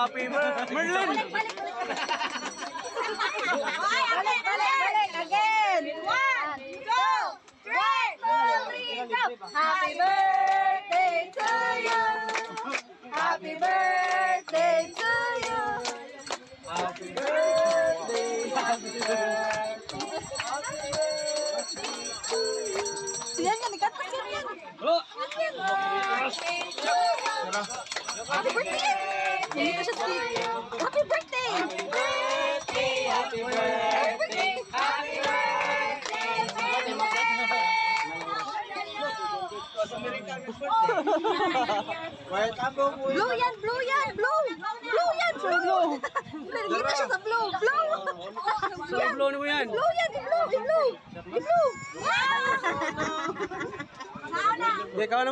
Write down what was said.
Happy birthday, Merlin! Balik again. 1, 2, 3, go. Happy birthday to you. Happy birthday to you. Happy birthday! Happy birthday! Yan yan, ikatak yan. Oh! Happy birthday! Dito siya sa Happy birthday! Happy birthday! Happy birthday! Happy birthday! Blue yan, blue yan, blue! Blue yan, blue! Dito siya sa blue, blue! So, blow mo yan. Blue yan, blue, blue! Blue! Ikaw naman.